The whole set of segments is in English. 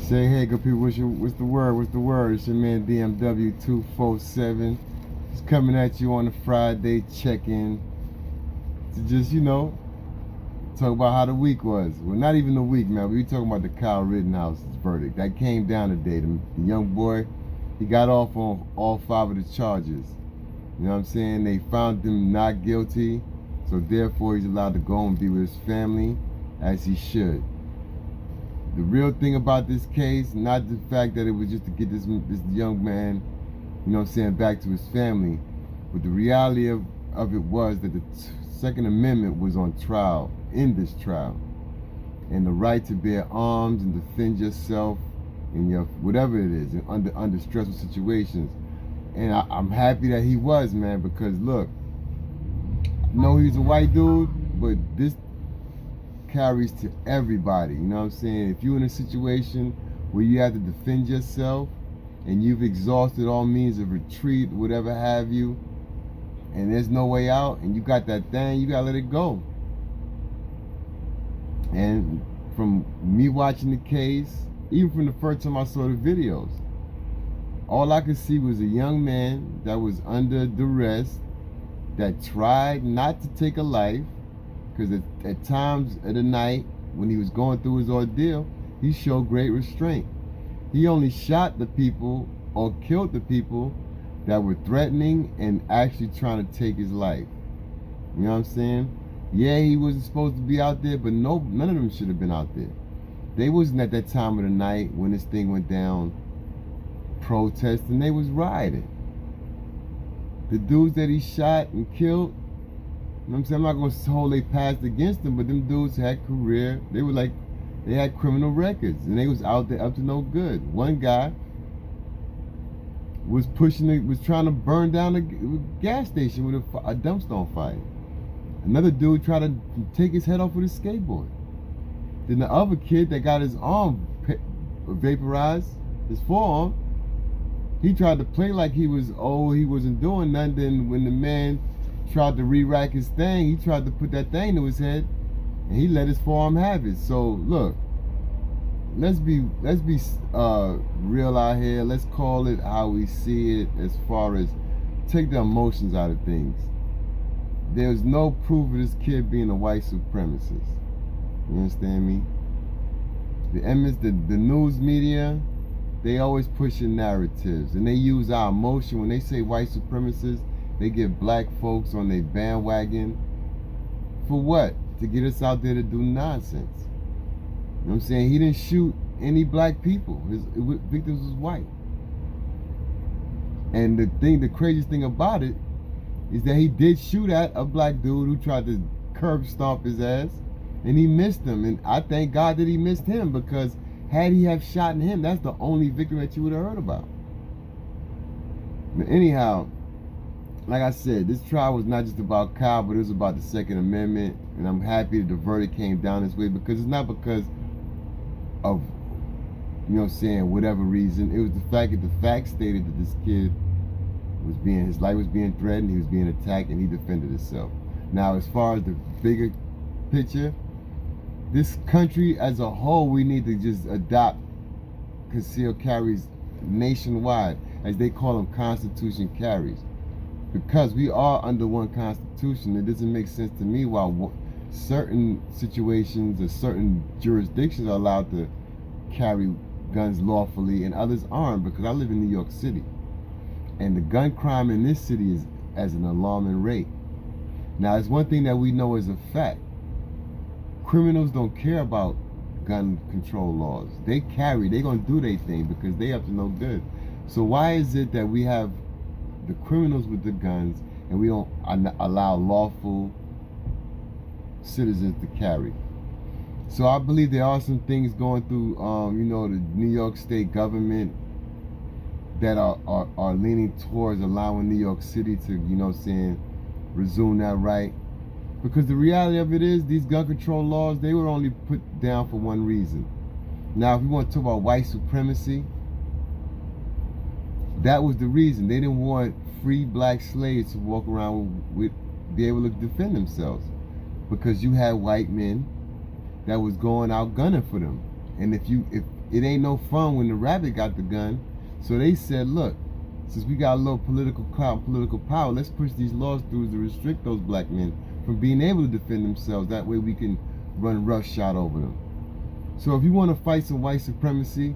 Say hey, good people. What's the word? What's the word? It's your man DMW 247. Just coming at you on a Friday check-in to just talk about how the week was. Well, not even the week, man. We talking about the Kyle Rittenhouse verdict that came down today. The young boy, he got off on all 5 of the charges. You know what I'm saying? They found him not guilty, so therefore he's allowed to go and be with his family as he should. The real thing about this case, not the fact that it was just to get this young man, back to his family, but the reality of it was that the Second Amendment was on trial in this trial, and the right to bear arms and defend yourself in your whatever it is under stressful situations. And I'm happy that he was, man, because look, I know he's a white dude, but this carries to everybody. You know what I'm saying? If you're in a situation where you have to defend yourself and you've exhausted all means of retreat, whatever have you, and there's no way out, and you got that thing, you gotta let it go. And from me watching the case, even from the first time I saw the videos, all I could see was a young man that was under duress, that tried not to take a life, because at times of the night, when he was going through his ordeal, he showed great restraint. He only shot the people or killed the people that were threatening and actually trying to take his life. You know what I'm saying? Yeah, he wasn't supposed to be out there, but none of them should have been out there. They wasn't at that time of the night when this thing went down protesting. They was rioting. The dudes that he shot and killed, you know what I'm saying? I'm not going to hold they passed against them, but them dudes had career. They had criminal records, and they was out there up to no good. One guy was trying to burn down a gas station with a dumpster on fire. Another dude tried to take his head off with a skateboard. Then the other kid that got his arm vaporized, his forearm, he tried to play like he wasn't doing nothing. Then when the man tried to re-rack his thing, he tried to put that thing to his head, and he let his forearm have it. So look, let's be real out here. Let's call it how we see it, as far as take the emotions out of things. There's no proof of this kid being a white supremacist. You understand me? The news media, they always pushing narratives, and they use our emotion. When they say white supremacists, they get black folks on their bandwagon. For what? To get us out there to do nonsense. You know what I'm saying? He didn't shoot any black people. His victims was white. And the craziest thing about it is that he did shoot at a black dude who tried to curb stomp his ass, and he missed him. And I thank God that he missed him, because had he have shot him, that's the only victim that you would have heard about. But anyhow, like I said, this trial was not just about Kyle, but it was about the Second Amendment. And I'm happy that the verdict came down this way, because it's not because of, whatever reason. It was the fact that the facts stated that this kid his life was being threatened, he was being attacked, and he defended himself. Now, as far as the bigger picture, this country as a whole, we need to just adopt concealed carries nationwide, as they call them, Constitution carries. Because we are under one Constitution, it doesn't make sense to me why certain situations or certain jurisdictions are allowed to carry guns lawfully and others aren't. Because I live in New York City, and the gun crime in this city is as an alarming rate. Now, it's one thing that we know as a fact. Criminals don't care about gun control laws. They're gonna do their thing because they up to no good. So why is it that we have the criminals with the guns and we don't allow lawful citizens to carry? So I believe there are some things going through, the New York State government that are leaning towards allowing New York City to, resume that right. Because the reality of it is, these gun control laws, they were only put down for one reason. Now, if we want to talk about white supremacy, that was the reason. They didn't want free black slaves to walk around be able to defend themselves. Because you had white men that was going out gunning for them. And if it ain't no fun when the rabbit got the gun, so they said, look, since we got a little political clout, political power, let's push these laws through to restrict those black men from being able to defend themselves. That way we can run roughshod over them. So if you want to fight some white supremacy,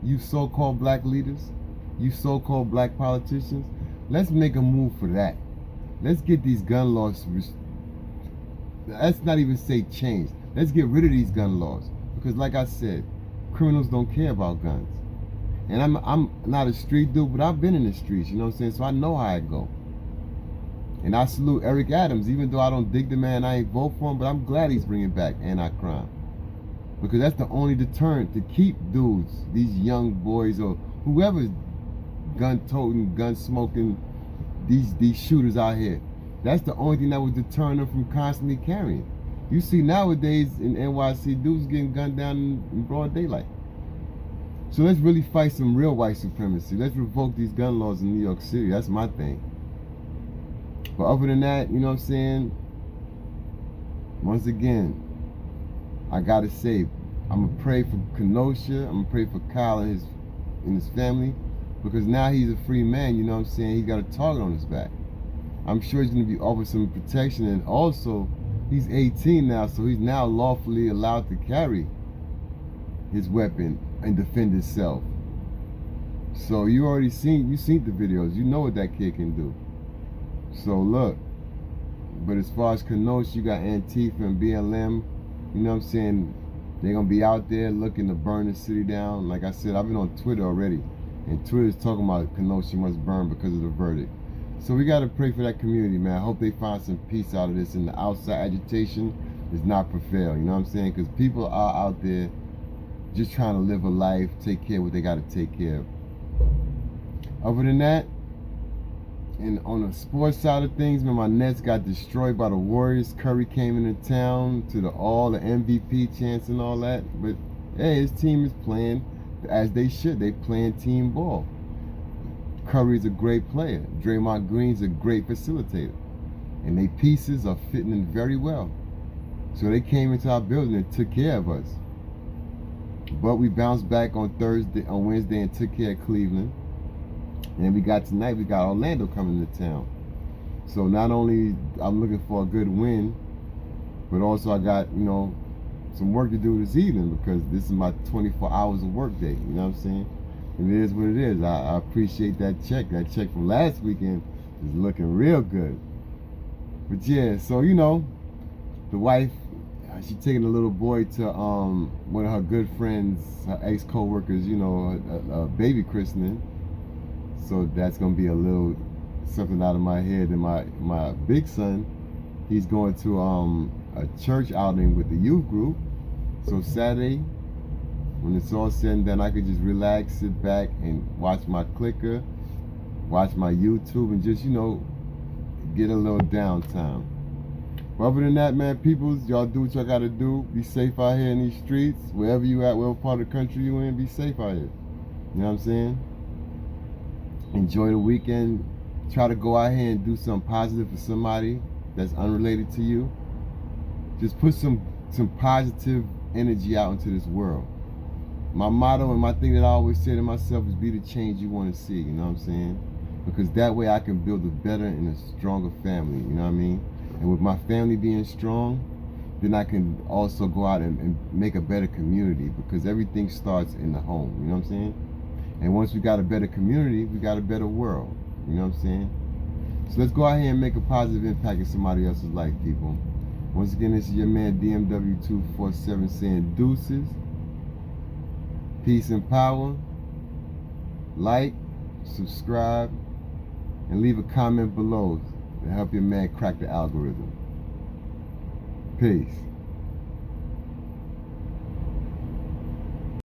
you so-called black leaders, you so-called black politicians, let's make a move for that. Let's get these gun laws, let's not even say changed. Let's get rid of these gun laws. Because like I said, criminals don't care about guns. And I'm not a street dude, but I've been in the streets, you know what I'm saying? So I know how it go. And I salute Eric Adams, even though I don't dig the man, I ain't vote for him, but I'm glad he's bringing back anti-crime. Because that's the only deterrent to keep dudes, these young boys or whoever's gun-toting, gun-smoking, these shooters out here. That's the only thing that was deterring them from constantly carrying. You see nowadays in NYC, dudes getting gunned down in broad daylight. So let's really fight some real white supremacy. Let's revoke these gun laws in New York City. That's my thing. But other than that, you know what I'm saying? Once again, I gotta say, I'm gonna pray for Kenosha. I'm gonna pray for Kyle and his family, because now he's a free man. You know what I'm saying? He got a target on his back. I'm sure he's gonna be offered some protection, and also he's 18 now, so he's now lawfully allowed to carry his weapon and defend himself. So you seen the videos. You know what that kid can do. So look, but as far as Kenosha, you got Antifa and BLM. You know what I'm saying? They're going to be out there looking to burn the city down. Like I said, I've been on Twitter already. And Twitter's talking about Kenosha must burn because of the verdict. So we got to pray for that community, man. I hope they find some peace out of this and the outside agitation does not prevail. You know what I'm saying? Because people are out there just trying to live a life, take care of what they got to take care of. Other than that, and on the sports side of things, man, my Nets got destroyed by the Warriors. Curry came into town to all the MVP chants and all that. But hey, his team is playing as they should. They playing team ball. Curry's a great player. Draymond Green's a great facilitator. And they pieces are fitting in very well. So they came into our building and took care of us. But we bounced back on Wednesday and took care of Cleveland. And we got tonight, we got Orlando coming to town. So not only I'm looking for a good win, but also I got, you know, some work to do this evening, because this is my 24 hours of work day. You know what I'm saying? And it is what it is. I appreciate that check. That check from last weekend is looking real good. But yeah, so you know, the wife, she taking a little boy to one of her good friends, her ex co-workers, you know, a baby christening. So that's gonna be a little something out of my head. And my big son, he's going to a church outing with the youth group. So Saturday, when it's all said and done, I could just relax, sit back, and watch my clicker, watch my YouTube, and just, you know, get a little downtime. But other than that, man, peoples, y'all do what y'all gotta do. Be safe out here in these streets. Wherever you at, whatever part of the country you in, be safe out here. You know what I'm saying? Enjoy the weekend. Try to go out here and do something positive for somebody that's unrelated to you. Just put some positive energy out into this world. My motto and my thing that I always say to myself is be the change you want to see. You know what I'm saying? Because that way I can build a better and a stronger family. You know what I mean? And with my family being strong, then I can also go out and make a better community, because everything starts in the home. You know what I'm saying? And once we got a better community, we got a better world. You know what I'm saying? So let's go out here and make a positive impact in somebody else's life, people. Once again, this is your man DMW247 saying deuces, peace and power. Like, subscribe, and leave a comment below to help your man crack the algorithm. Peace.